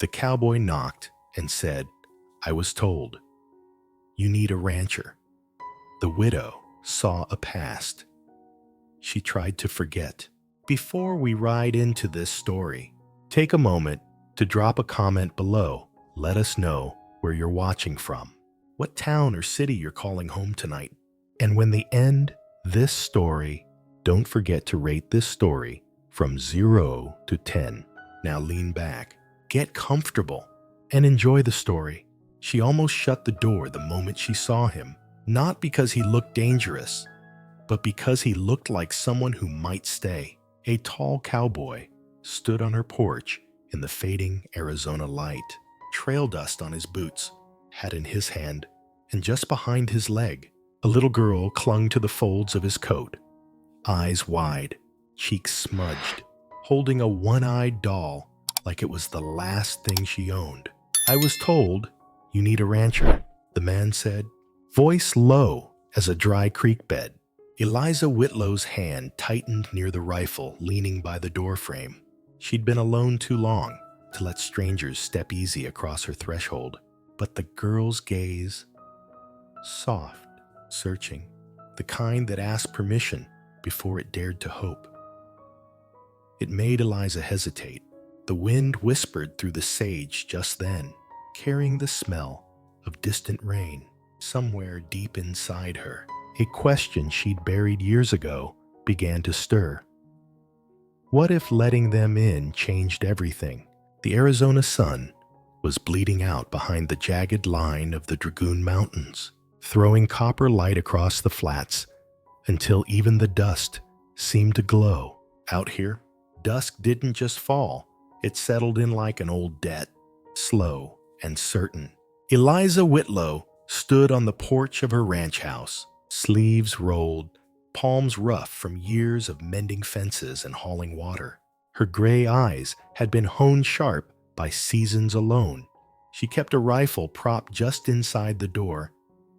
The cowboy knocked and said, "I was told. You need a rancher." The widow saw a past. She tried to forget. Before we ride into this story, take a moment to drop a comment below. Let us know where you're watching from, what town or city you're calling home tonight. And when they end this story, don't forget to rate this story from 0 to 10. Now lean back, get comfortable, and enjoy the story. She almost shut the door the moment she saw him, not because he looked dangerous, but because he looked like someone who might stay. A tall cowboy stood on her porch in the fading Arizona light, trail dust on his boots, hat in his hand, and just behind his leg, a little girl clung to the folds of his coat, eyes wide, cheeks smudged, holding a one-eyed doll like it was the last thing she owned. "I was told you need a rancher," the man said, voice low as a dry creek bed. Eliza Whitlow's hand tightened near the rifle leaning by the doorframe. She'd been alone too long to let strangers step easy across her threshold. But the girl's gaze, soft, searching, the kind that asked permission before it dared to hope. It made Eliza hesitate. The wind whispered through the sage just then, carrying the smell of distant rain somewhere deep inside her. A question she'd buried years ago began to stir. What if letting them in changed everything? The Arizona sun was bleeding out behind the jagged line of the Dragoon Mountains, throwing copper light across the flats until even the dust seemed to glow. Out here, dusk didn't just fall, it settled in like an old debt, slow and certain. Eliza Whitlow stood on the porch of her ranch house, sleeves rolled, palms rough from years of mending fences and hauling water. Her gray eyes had been honed sharp by seasons alone. She kept a rifle propped just inside the door,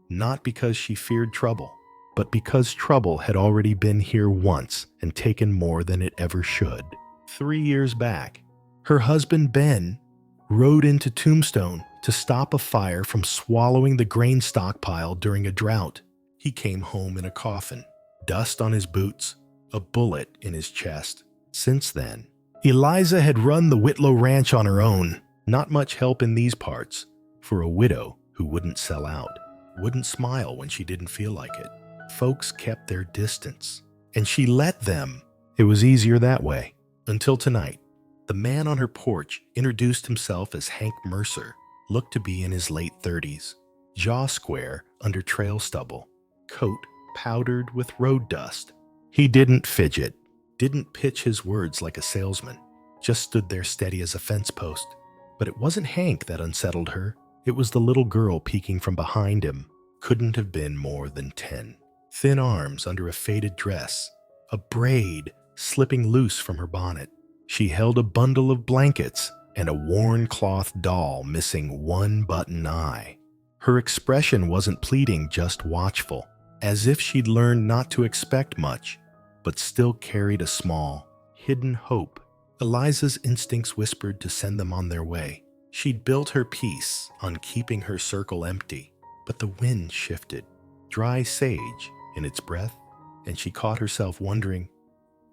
not because she feared trouble, but because trouble had already been here once and taken more than it ever should. 3 years back, her husband Ben rode into Tombstone to stop a fire from swallowing the grain stockpile during a drought. He came home in a coffin, dust on his boots, a bullet in his chest. Since then, Eliza had run the Whitlow Ranch on her own. Not much help in these parts for a widow who wouldn't sell out, wouldn't smile when she didn't feel like it. Folks kept their distance, and she let them. It was easier that way. Until tonight, the man on her porch introduced himself as Hank Mercer, looked to be in his late 30s, jaw square under trail stubble, coat powdered with road dust. He didn't fidget, didn't pitch his words like a salesman, just stood there steady as a fence post. But it wasn't Hank that unsettled her. It was the little girl peeking from behind him. Couldn't have been more than 10. Thin arms under a faded dress, a braid slipping loose from her bonnet. She held a bundle of blankets and a worn cloth doll missing one button eye. Her expression wasn't pleading, just watchful, as if she'd learned not to expect much, but still carried a small, hidden hope. Eliza's instincts whispered to send them on their way. She'd built her peace on keeping her circle empty, but the wind shifted, dry sage in its breath, and she caught herself wondering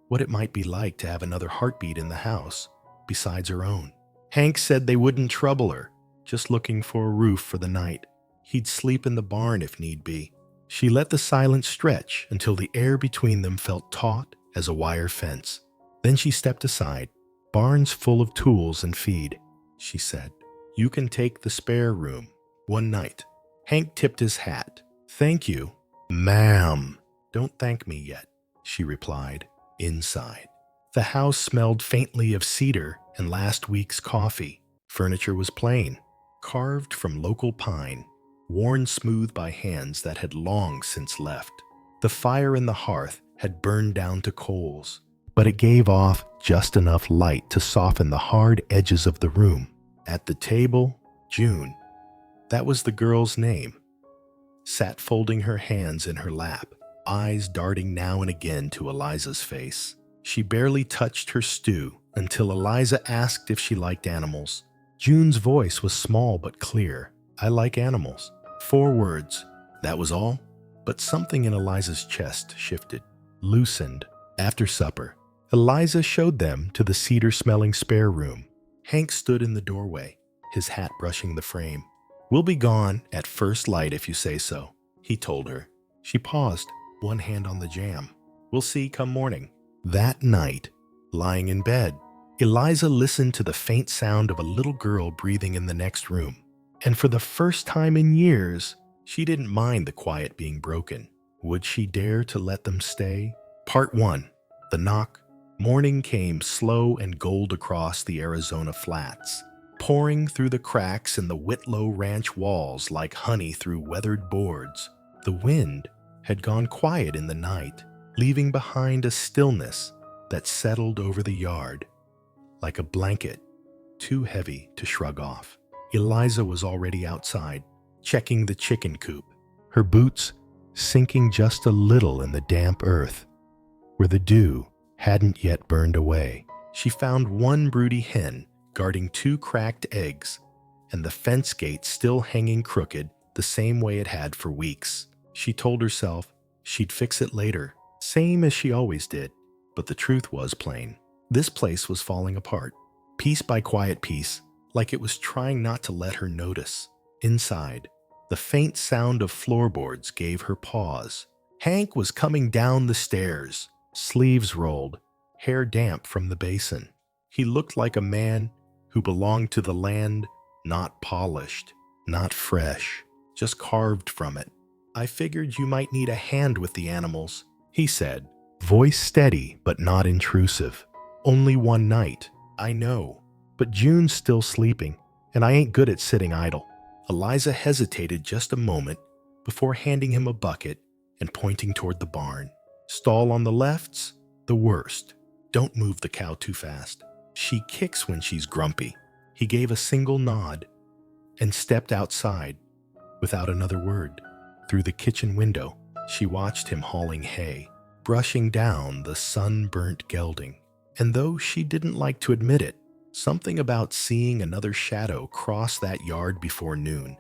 what it might be like to have another heartbeat in the house besides her own. Hank said they wouldn't trouble her, just looking for a roof for the night. He'd sleep in the barn if need be. She let the silence stretch until the air between them felt taut as a wire fence. Then she stepped aside. "Barn's full of tools and feed," she said. "You can take the spare room one night." Hank tipped his hat. "Thank you, ma'am." "Don't thank me yet," she replied. Inside, the house smelled faintly of cedar and last week's coffee. Furniture was plain, carved from local pine, worn smooth by hands that had long since left. The fire in the hearth had burned down to coals, but it gave off just enough light to soften the hard edges of the room. At the table, June, that was the girl's name, sat folding her hands in her lap, eyes darting now and again to Eliza's face. She barely touched her stew until Eliza asked if she liked animals. June's voice was small but clear. I like animals. 4 words. That was all. But something in Eliza's chest shifted, loosened. After supper, Eliza showed them to the cedar-smelling spare room. Hank stood in the doorway, his hat brushing the frame. "We'll be gone at first light if you say so," he told her. She paused, one hand on the jamb. "We'll see come morning." That night, lying in bed, Eliza listened to the faint sound of a little girl breathing in the next room. And for the first time in years, she didn't mind the quiet being broken. Would she dare to let them stay? Part 1. The knock. Morning came slow and gold across the Arizona flats, pouring through the cracks in the Whitlow Ranch walls like honey through weathered boards. The wind had gone quiet in the night, leaving behind a stillness that settled over the yard, like a blanket, too heavy to shrug off. Eliza was already outside, checking the chicken coop, her boots sinking just a little in the damp earth, where the dew hadn't yet burned away. She found one broody hen guarding 2 cracked eggs, and the fence gate still hanging crooked the same way it had for weeks. She told herself she'd fix it later, same as she always did. But the truth was plain. This place was falling apart, piece by quiet piece, like it was trying not to let her notice. Inside, the faint sound of floorboards gave her pause. Hank was coming down the stairs, sleeves rolled, hair damp from the basin. He looked like a man who belonged to the land, not polished, not fresh, just carved from it. "I figured you might need a hand with the animals," he said, voice steady but not intrusive. "Only one night, I know, but June's still sleeping, and I ain't good at sitting idle." Eliza hesitated just a moment before handing him a bucket and pointing toward the barn. "Stall on the left's the worst. Don't move the cow too fast. She kicks when she's grumpy." He gave a single nod and stepped outside without another word. Through the kitchen window, she watched him hauling hay, brushing down the sun-burnt gelding. And though she didn't like to admit it, something about seeing another shadow cross that yard before noon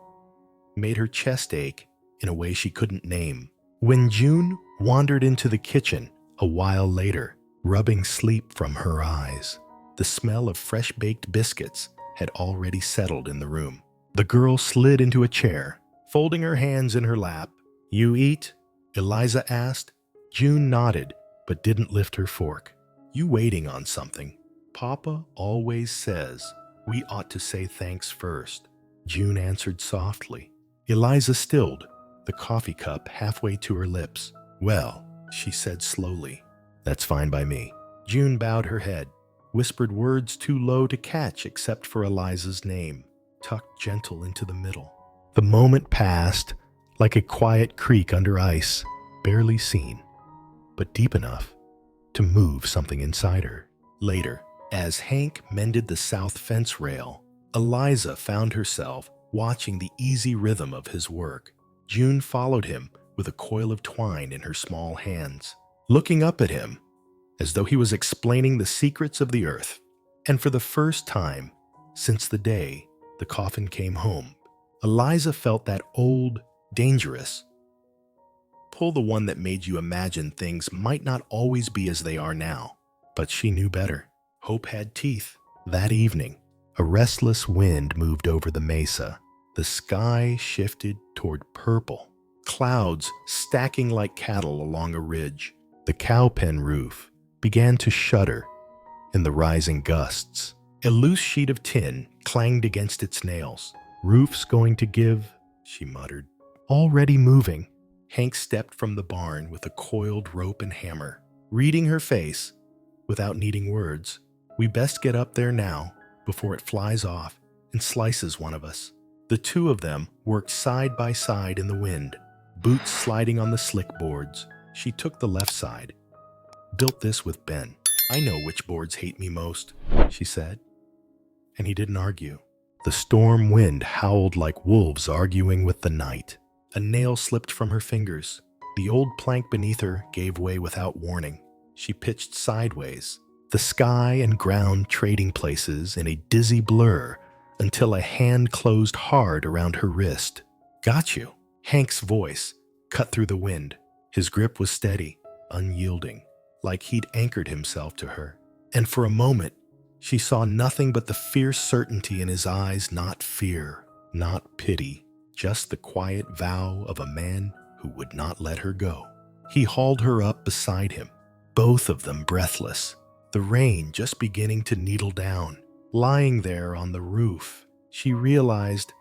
made her chest ache in a way she couldn't name. When June wandered into the kitchen a while later, rubbing sleep from her eyes, the smell of fresh-baked biscuits had already settled in the room. The girl slid into a chair, folding her hands in her lap. "You eat?" Eliza asked. June nodded, but didn't lift her fork. "You waiting on something?" "Papa always says we ought to say thanks first," June answered softly. Eliza stilled, the coffee cup halfway to her lips. "Well," she said slowly, "that's fine by me." June bowed her head, whispered words too low to catch except for Eliza's name, tucked gentle into the middle. The moment passed like a quiet creek under ice, barely seen, but deep enough to move something inside her. Later, as Hank mended the south fence rail, Eliza found herself watching the easy rhythm of his work. June followed him with a coil of twine in her small hands, looking up at him as though he was explaining the secrets of the earth. And for the first time since the day the coffin came home, Eliza felt that old, dangerous pull, the one that made you imagine things might not always be as they are now. But she knew better. Hope had teeth. That evening, a restless wind moved over the mesa. The sky shifted toward purple, clouds stacking like cattle along a ridge. The cowpen roof began to shudder in the rising gusts. A loose sheet of tin clanged against its nails. "Roof's going to give," she muttered. Already moving, Hank stepped from the barn with a coiled rope and hammer. Reading her face, without needing words, "We best get up there now, before it flies off and slices one of us." The two of them worked side by side in the wind, boots sliding on the slick boards. She took the left side. "Built this with Ben. I know which boards hate me most," she said. And he didn't argue. The storm wind howled like wolves arguing with the night. A nail slipped from her fingers. The old plank beneath her gave way without warning. She pitched sideways, the sky and ground trading places in a dizzy blur until a hand closed hard around her wrist. "Got you." Hank's voice cut through the wind. His grip was steady, unyielding, like he'd anchored himself to her. And for a moment, she saw nothing but the fierce certainty in his eyes, not fear, not pity, just the quiet vow of a man who would not let her go. He hauled her up beside him, both of them breathless, the rain just beginning to needle down. Lying there on the roof, she realized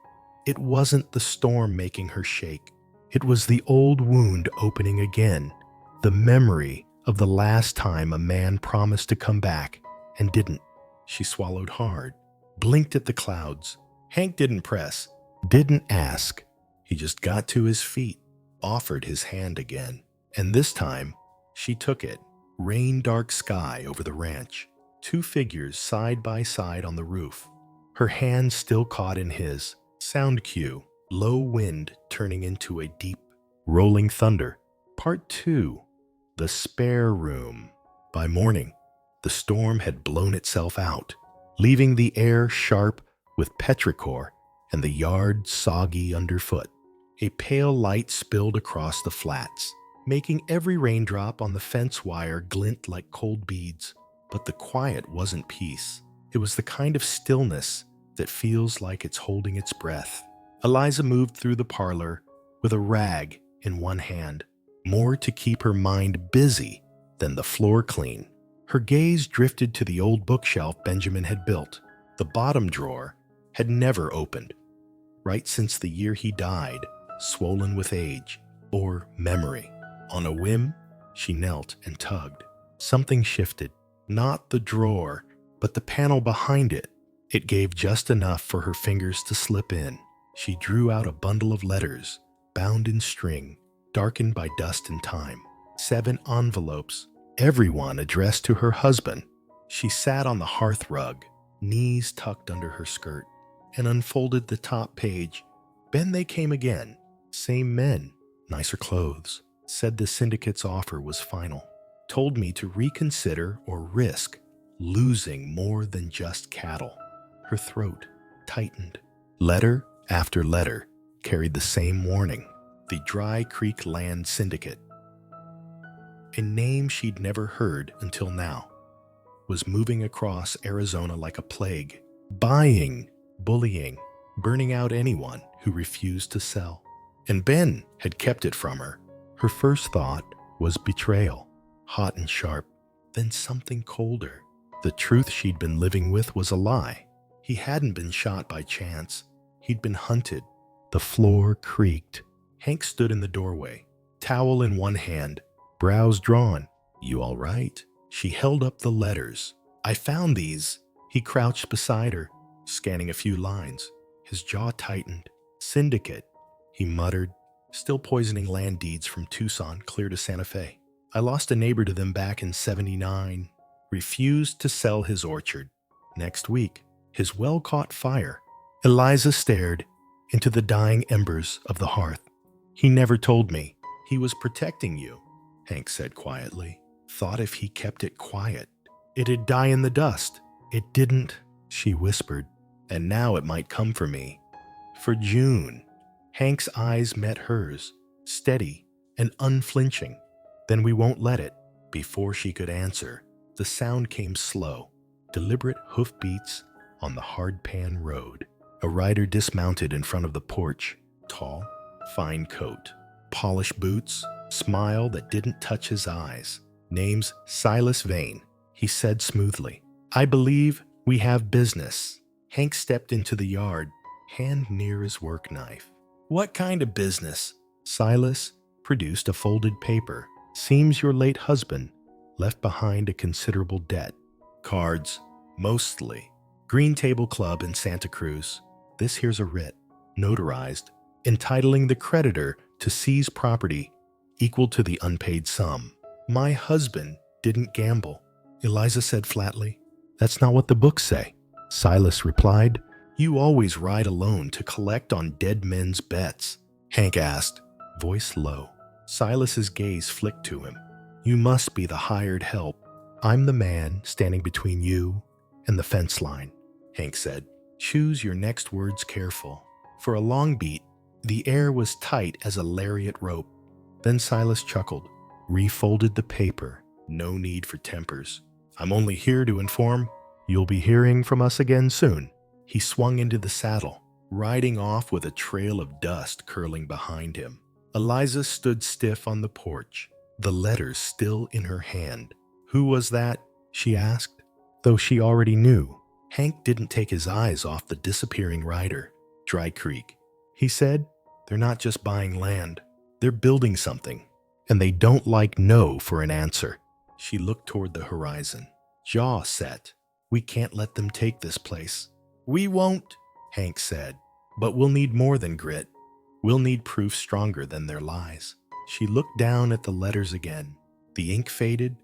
it wasn't the storm making her shake. It was the old wound opening again, the memory of the last time a man promised to come back and didn't. She swallowed hard, blinked at the clouds. Hank didn't press, didn't ask. He just got to his feet, offered his hand again. And this time, she took it. Rain-dark sky over the ranch. 2 figures side by side on the roof. Her hand still caught in his. Sound cue. Low wind turning into a deep, rolling thunder. Part 2. The spare room. By morning, the storm had blown itself out, leaving the air sharp with petrichor and the yard soggy underfoot. A pale light spilled across the flats, making every raindrop on the fence wire glint like cold beads. But the quiet wasn't peace. It was the kind of stillness that feels like it's holding its breath. Eliza moved through the parlor with a rag in one hand, more to keep her mind busy than the floor clean. Her gaze drifted to the old bookshelf Benjamin had built. The bottom drawer had never opened, right since the year he died, swollen with age or memory. On a whim, she knelt and tugged. Something shifted, not the drawer, but the panel behind it. It gave just enough for her fingers to slip in. She drew out a bundle of letters, bound in string, darkened by dust and time. 7 envelopes, every one addressed to her husband. She sat on the hearth rug, knees tucked under her skirt, and unfolded the top page. Ben, they came again. Same men, nicer clothes. Said the syndicate's offer was final. Told me to reconsider or risk losing more than just cattle. Her throat tightened. Letter after letter carried the same warning. The Dry Creek Land Syndicate, a name she'd never heard until now, was moving across Arizona like a plague, buying, bullying, burning out anyone who refused to sell. And Ben had kept it from her. Her first thought was betrayal, hot and sharp, then something colder. The truth she'd been living with was a lie. He hadn't been shot by chance. He'd been hunted. The floor creaked. Hank stood in the doorway, towel in one hand, brows drawn. "You all right?" She held up the letters. "I found these." He crouched beside her, scanning a few lines. His jaw tightened. "Syndicate," he muttered, still poisoning land deeds from Tucson clear to Santa Fe. "I lost a neighbor to them back in '79. Refused to sell his orchard. Next week, his well caught fire." Eliza stared into the dying embers of the hearth. "He never told me. He was protecting you," Hank said quietly. Thought if he kept it quiet, it'd die in the dust. "It didn't," she whispered. "And now it might come for me. For June." Hank's eyes met hers, steady and unflinching. "Then we won't let it." Before she could answer, the sound came slow, deliberate hoofbeats on the hard-pan road. A rider dismounted in front of the porch, tall, fine coat, polished boots, smile that didn't touch his eyes. "Name's Silas Vane," he said smoothly. "I believe we have business." Hank stepped into the yard, hand near his work knife. "What kind of business?" Silas produced a folded paper. "Seems your late husband left behind a considerable debt. Cards, mostly. Green Table Club in Santa Cruz. This here's a writ, notarized, entitling the creditor to seize property equal to the unpaid sum." "My husband didn't gamble," Eliza said flatly. "That's not what the books say," Silas replied. "You always ride alone to collect on dead men's bets," Hank asked, voice low. Silas's gaze flicked to him. "You must be the hired help." "I'm the man standing between you and the fence line," Hank said. Choose your next words careful. For a long beat, the air was tight as a lariat rope. Then Silas chuckled, refolded the paper. No need for tempers. I'm only here to inform. You'll be hearing from us again soon. He swung into the saddle, riding off with a trail of dust curling behind him. Eliza stood stiff on the porch, the letters still in her hand. Who was that? She asked, though she already knew. Hank didn't take his eyes off the disappearing rider. Dry Creek. He said, they're not just buying land. They're building something, and they don't like no for an answer. She looked toward the horizon, jaw set. We can't let them take this place. We won't, Hank said, but we'll need more than grit. We'll need proof stronger than their lies. She looked down at the letters again. The ink faded,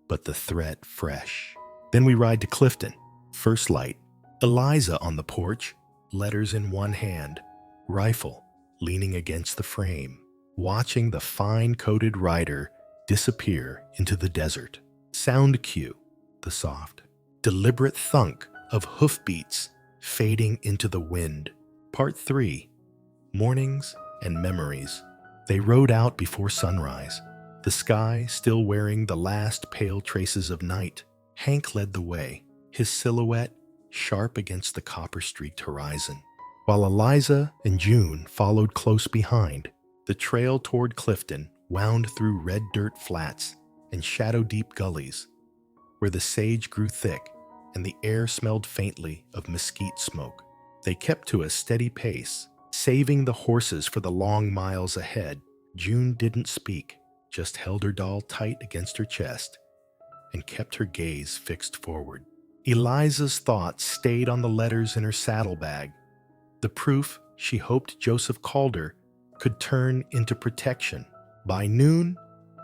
but the threat fresh. Then we ride to Clifton. First light. Eliza on the porch, letters in one hand, rifle leaning against the frame, watching the fine-coated rider disappear into the desert. Sound cue, the soft, deliberate thunk of hoofbeats fading into the wind. Part 3. Mornings and memories. They rode out before sunrise, the sky still wearing the last pale traces of night. Hank led the way, his silhouette sharp against the copper-streaked horizon, while Eliza and June followed close behind. The trail toward Clifton wound through red dirt flats and shadow-deep gullies, where the sage grew thick and the air smelled faintly of mesquite smoke. They kept to a steady pace, saving the horses for the long miles ahead. June didn't speak, just held her doll tight against her chest and kept her gaze fixed forward. Eliza's thoughts stayed on the letters in her saddlebag, the proof she hoped Joseph Calder could turn into protection. By noon,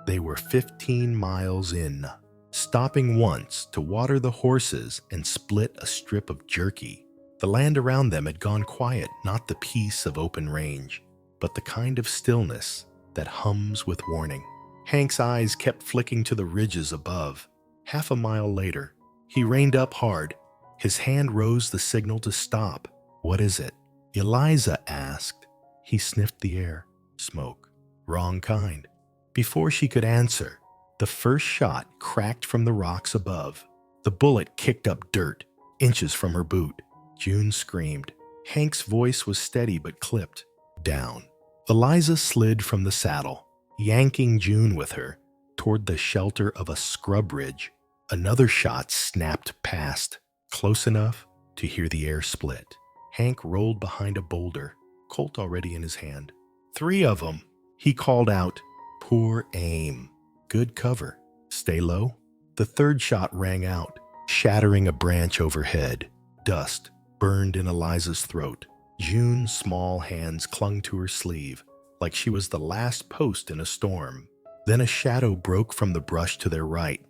they were 15 miles in, stopping once to water the horses and split a strip of jerky. The land around them had gone quiet, not the peace of open range, but the kind of stillness that hums with warning. Hank's eyes kept flicking to the ridges above. Half a mile later, he reined up hard. His hand rose the signal to stop. What is it? Eliza asked. He sniffed the air. Smoke. Wrong kind. Before she could answer, the first shot cracked from the rocks above. The bullet kicked up dirt, inches from her boot. June screamed. Hank's voice was steady but clipped. Down. Eliza slid from the saddle, yanking June with her toward the shelter of a scrub ridge. Another shot snapped past, close enough to hear the air split. Hank rolled behind a boulder, Colt already in his hand. 3 of them, he called out. Poor aim. Good cover. Stay low. The third shot rang out, shattering a branch overhead. Dust burned in Eliza's throat. June's small hands clung to her sleeve, like she was the last post in a storm. Then a shadow broke from the brush to their right.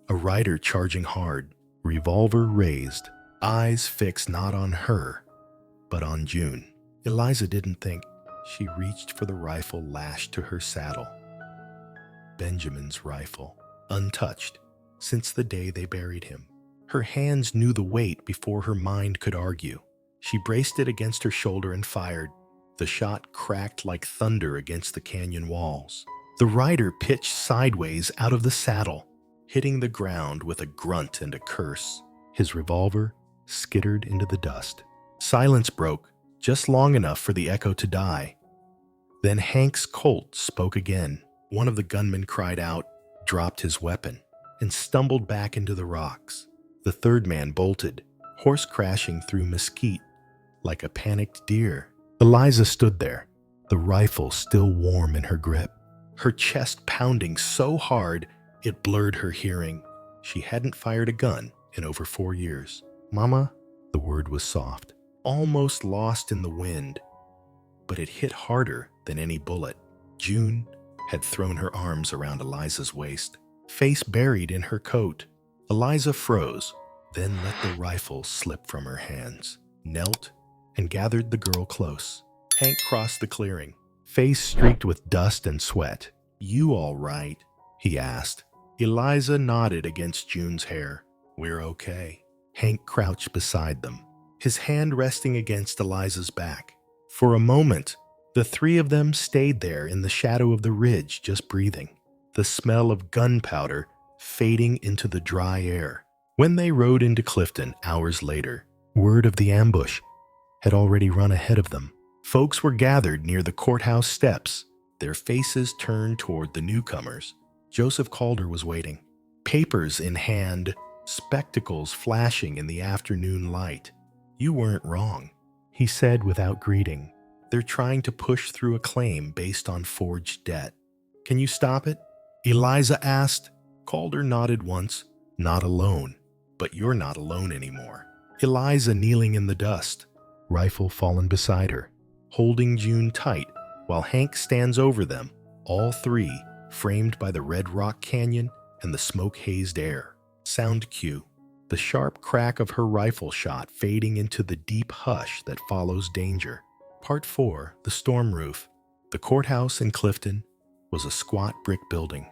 A rider charging hard, revolver raised, eyes fixed not on her, but on June. Eliza didn't think. She reached for the rifle lashed to her saddle. Benjamin's rifle, untouched since the day they buried him. Her hands knew the weight before her mind could argue. She braced it against her shoulder and fired. The shot cracked like thunder against the canyon walls. The rider pitched sideways out of the saddle, hitting the ground with a grunt and a curse. His revolver skittered into the dust. Silence broke, just long enough for the echo to die. Then Hank's Colt spoke again. One of the gunmen cried out, dropped his weapon, and stumbled back into the rocks. The third man bolted, horse crashing through mesquite like a panicked deer. Eliza stood there, the rifle still warm in her grip, her chest pounding so hard it blurred her hearing. She hadn't fired a gun in over 4 years. Mama, the word was soft, almost lost in the wind, but it hit harder than any bullet. June had thrown her arms around Eliza's waist, face buried in her coat. Eliza froze, then let the rifle slip from her hands, knelt, and gathered the girl close. Hank crossed the clearing, face streaked with dust and sweat. You all right? He asked. Eliza nodded against June's hair. We're okay. Hank crouched beside them, his hand resting against Eliza's back. For a moment, the three of them stayed there in the shadow of the ridge, just breathing, the smell of gunpowder fading into the dry air. When they rode into Clifton hours later, word of the ambush had already run ahead of them. Folks were gathered near the courthouse steps, their faces turned toward the newcomers. Joseph Calder was waiting, papers in hand, spectacles flashing in the afternoon light. "You weren't wrong," he said without greeting. "They're trying to push through a claim based on forged debt. Can you stop it?" Eliza asked. Calder nodded once. "Not alone, but you're not alone anymore." Eliza kneeling in the dust, rifle fallen beside her, holding June tight while Hank stands over them, all three framed by the red rock canyon and the smoke-hazed air. Sound cue. The sharp crack of her rifle shot fading into the deep hush that follows danger. Part 4, The Storm Roof. The courthouse in Clifton was a squat brick building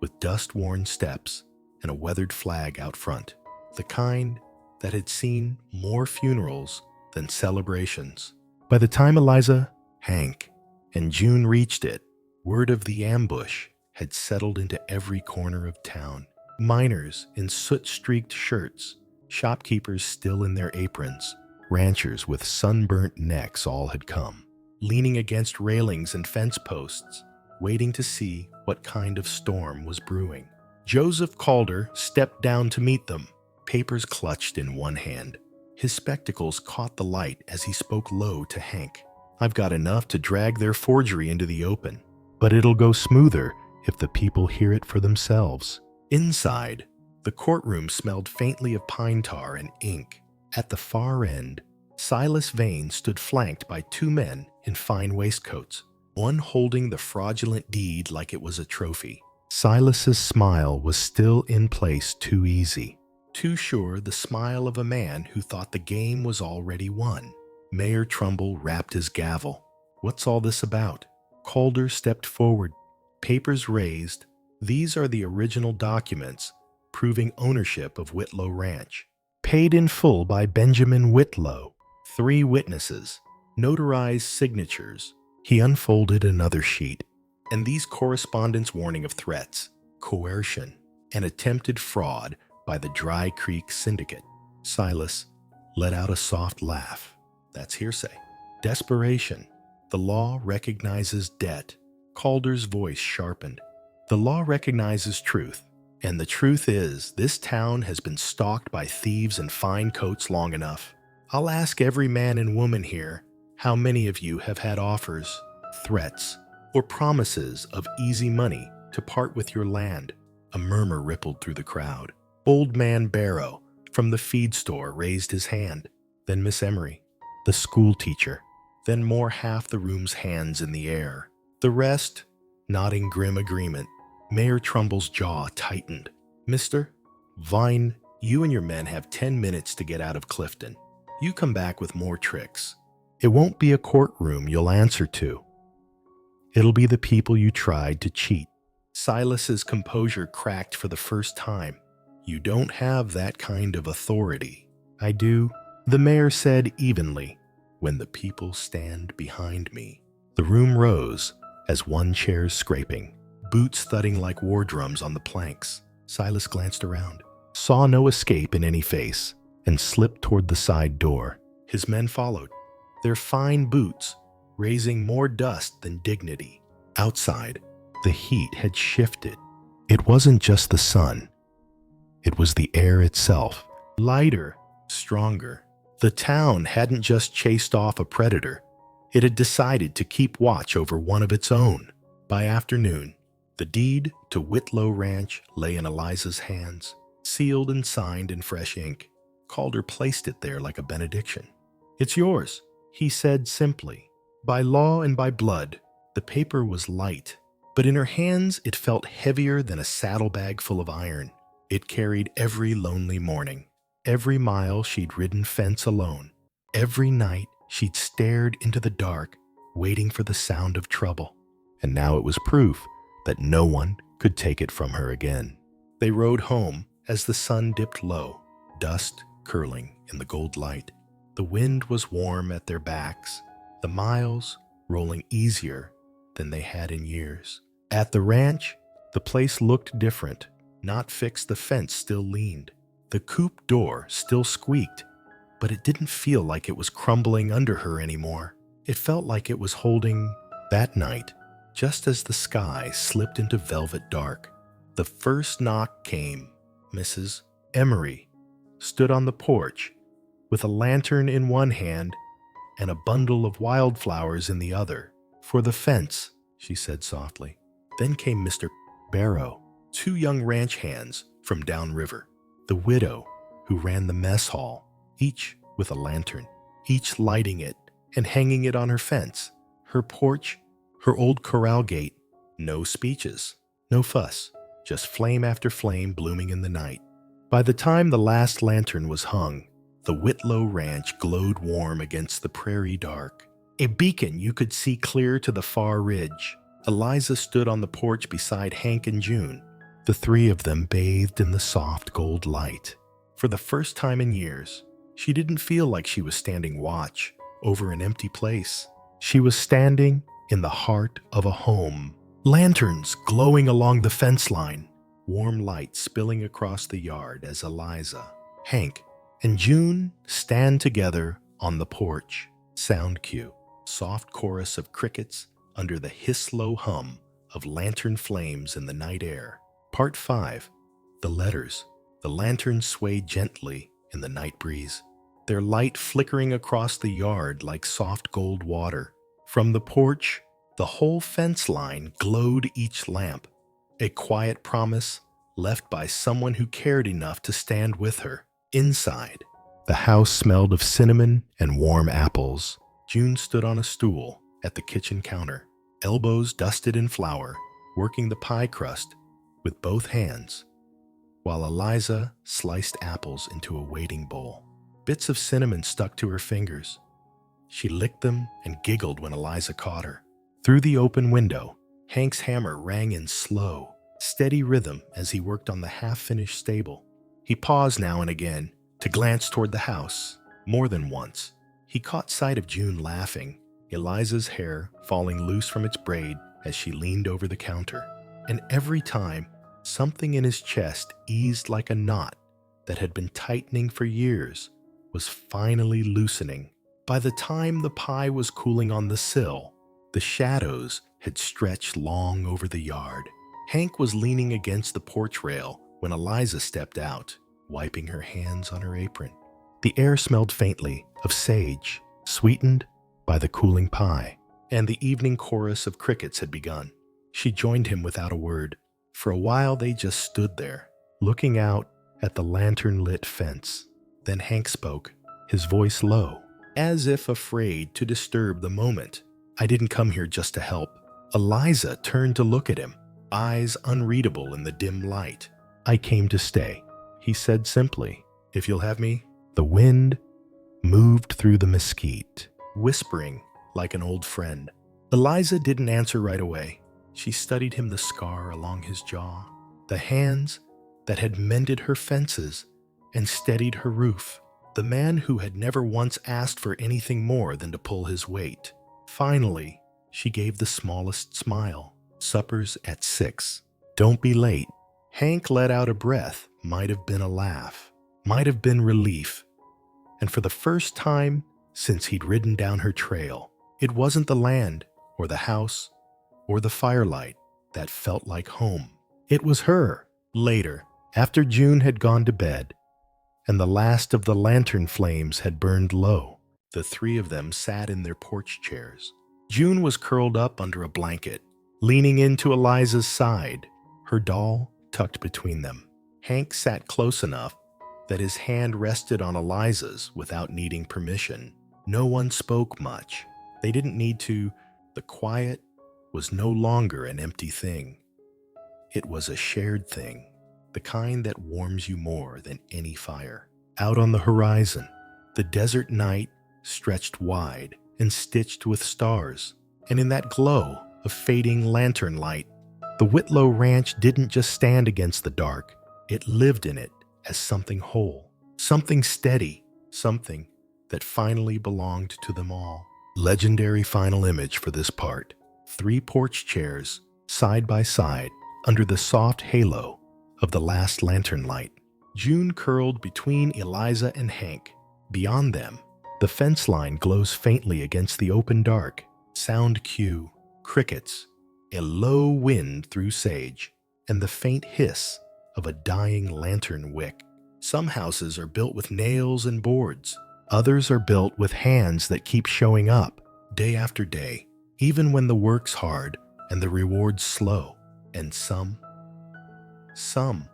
with dust-worn steps and a weathered flag out front, the kind that had seen more funerals than celebrations. By the time Eliza, Hank, and June reached it, word of the ambush had settled into every corner of town. Miners in soot-streaked shirts, shopkeepers still in their aprons, ranchers with sunburnt necks all had come, leaning against railings and fence posts, waiting to see what kind of storm was brewing. Joseph Calder stepped down to meet them, papers clutched in one hand. His spectacles caught the light as he spoke low to Hank. "I've got enough to drag their forgery into the open, but it'll go smoother if the people hear it for themselves." Inside, the courtroom smelled faintly of pine tar and ink. At the far end, Silas Vane stood flanked by two men in fine waistcoats, one holding the fraudulent deed like it was a trophy. Silas's smile was still in place, too easy, too sure, the smile of a man who thought the game was already won. Mayor Trumbull rapped his gavel. "What's all this about?" Calder stepped forward, papers raised. "These are the original documents proving ownership of Whitlow Ranch, paid in full by Benjamin Whitlow. 3 witnesses, notarized signatures." He unfolded another sheet, and these correspondence warning of threats, coercion, and attempted fraud by the Dry Creek Syndicate. Silas let out a soft laugh. "That's hearsay." Desperation. "The law recognizes debt." Calder's voice sharpened. "The law recognizes truth, and the truth is this town has been stalked by thieves in fine coats long enough. I'll ask every man and woman here, how many of you have had offers, threats, or promises of easy money to part with your land?" A murmur rippled through the crowd. Old Man Barrow from the feed store raised his hand, then Miss Emery, the school teacher, then more half the room's hands in the air. The rest nodding grim agreement. Mayor Trumbull's jaw tightened. "Mr. Vine, you and your men have 10 minutes to get out of Clifton. You come back with more tricks. It won't be a courtroom you'll answer to. It'll be the people you tried to cheat." Silas's composure cracked for the first time. "You don't have that kind of authority." "I do," the mayor said evenly, "when the people stand behind me." The room rose as one chair's scraping, boots thudding like war drums on the planks. Silas glanced around, saw no escape in any face, and slipped toward the side door. His men followed, their fine boots raising more dust than dignity. Outside, the heat had shifted. It wasn't just the sun. It was the air itself, lighter, stronger. The town hadn't just chased off a predator. It had decided to keep watch over one of its own. By afternoon, the deed to Whitlow Ranch lay in Eliza's hands, sealed and signed in fresh ink. Calder placed it there like a benediction. "It's yours," he said simply. By law and by blood, the paper was light, but in her hands it felt heavier than a saddlebag full of iron. It carried every lonely morning, every mile she'd ridden fence alone, every night she'd stared into the dark, waiting for the sound of trouble. And now it was proof that no one could take it from her again. They rode home as the sun dipped low, dust curling in the gold light. The wind was warm at their backs, the miles rolling easier than they had in years. At the ranch, the place looked different. Not fixed, the fence still leaned. The coop door still squeaked, but it didn't feel like it was crumbling under her anymore. It felt like it was holding. That night, just as the sky slipped into velvet dark, the first knock came. Mrs. Emery stood on the porch with a lantern in one hand and a bundle of wildflowers in the other. "For the fence," she said softly. Then came Mr. Barrow, 2 young ranch hands from downriver, the widow who ran the mess hall, each with a lantern, each lighting it and hanging it on her fence, her porch, her old corral gate. No speeches, no fuss, just flame after flame blooming in the night. By the time the last lantern was hung, the Whitlow Ranch glowed warm against the prairie dark, a beacon you could see clear to the far ridge. Eliza stood on the porch beside Hank and June. The 3 of them bathed in the soft gold light. For the first time in years, she didn't feel like she was standing watch over an empty place. She was standing in the heart of a home. Lanterns glowing along the fence line, warm light spilling across the yard as Eliza, Hank, and June stand together on the porch. Sound cue, soft chorus of crickets under the hiss-low hum of lantern flames in the night air. Part 5. The letters. The lanterns swayed gently in the night breeze, their light flickering across the yard like soft gold water. From the porch, the whole fence line glowed each lamp, a quiet promise left by someone who cared enough to stand with her. Inside, the house smelled of cinnamon and warm apples. June stood on a stool at the kitchen counter, elbows dusted in flour, working the pie crust with both hands, while Eliza sliced apples into a waiting bowl. Bits of cinnamon stuck to her fingers. She licked them and giggled when Eliza caught her. Through the open window, Hank's hammer rang in slow, steady rhythm as he worked on the half-finished stable. He paused now and again to glance toward the house. More than once, he caught sight of June laughing, Eliza's hair falling loose from its braid as she leaned over the counter. And every time, something in his chest eased like a knot that had been tightening for years was finally loosening. By the time the pie was cooling on the sill, the shadows had stretched long over the yard. Hank was leaning against the porch rail when Eliza stepped out, wiping her hands on her apron. The air smelled faintly of sage, sweetened by the cooling pie, and the evening chorus of crickets had begun. She joined him without a word. For a while they just stood there, looking out at the lantern-lit fence. Then Hank spoke, his voice low, as if afraid to disturb the moment. "I didn't come here just to help." Eliza turned to look at him, eyes unreadable in the dim light. "I came to stay," he said simply. "If you'll have me." The wind moved through the mesquite, whispering like an old friend. Eliza didn't answer right away. She studied him, the scar along his jaw, the hands that had mended her fences and steadied her roof, the man who had never once asked for anything more than to pull his weight. Finally, she gave the smallest smile. "Supper's at 6. Don't be late." Hank let out a breath. Might have been a laugh, might have been relief. And for the first time since he'd ridden down her trail, it wasn't the land or the house or the firelight that felt like home. It was her. Later, after June had gone to bed and the last of the lantern flames had burned low, the 3 of them sat in their porch chairs. June was curled up under a blanket, leaning into Eliza's side, her doll tucked between them. Hank sat close enough that his hand rested on Eliza's without needing permission. No one spoke much. They didn't need to. The quiet was no longer an empty thing. It was a shared thing, the kind that warms you more than any fire. Out on the horizon, the desert night stretched wide and stitched with stars, and in that glow of fading lantern light, the Whitlow Ranch didn't just stand against the dark. It lived in it as something whole, something steady, something that finally belonged to them all. Legendary final image for this part. 3 porch chairs, side by side, under the soft halo of the last lantern light. June curled between Eliza and Hank. Beyond them, the fence line glows faintly against the open dark. Sound cue, crickets, a low wind through sage, and the faint hiss of a dying lantern wick. Some houses are built with nails and boards. Others are built with hands that keep showing up day after day, even when the work's hard and the reward's slow. And some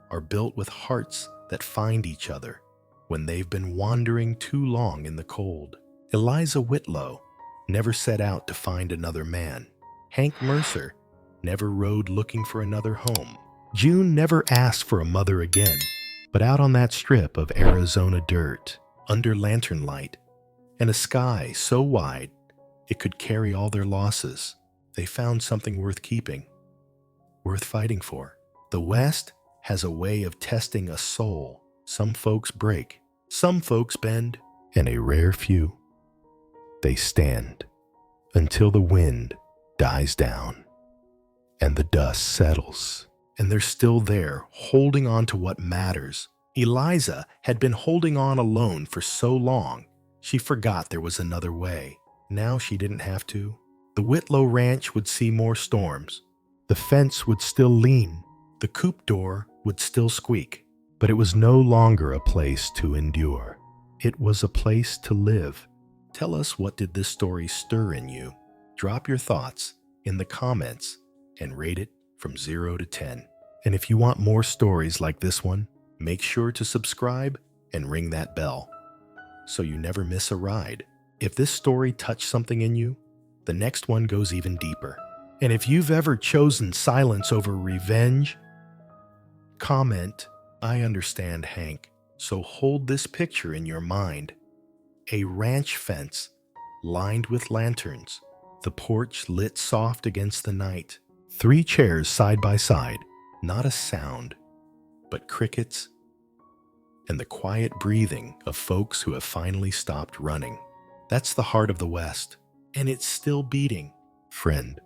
are built with hearts that find each other when they've been wandering too long in the cold. Eliza Whitlow never set out to find another man. Hank Mercer never rode looking for another home. June never asked for a mother again, but out on that strip of Arizona dirt, under lantern light, and a sky so wide it could carry all their losses, they found something worth keeping, worth fighting for. The West has a way of testing a soul. Some folks break, some folks bend, and a rare few, they stand until the wind dies down and the dust settles, and they're still there, holding on to what matters. Eliza had been holding on alone for so long, she forgot there was another way. Now she didn't have to. The Whitlow Ranch would see more storms. The fence would still lean. The coop door would still squeak. But it was no longer a place to endure. It was a place to live. Tell us, what did this story stir in you? Drop your thoughts in the comments and rate it from 0 to 10. And if you want more stories like this one, make sure to subscribe and ring that bell so you never miss a ride. If this story touched something in you, the next one goes even deeper. And if you've ever chosen silence over revenge, comment, "I understand, Hank." So hold this picture in your mind. A ranch fence lined with lanterns, the porch lit soft against the night, 3 chairs side by side, not a sound, but crickets and the quiet breathing of folks who have finally stopped running. That's the heart of the West, and it's still beating. Friend,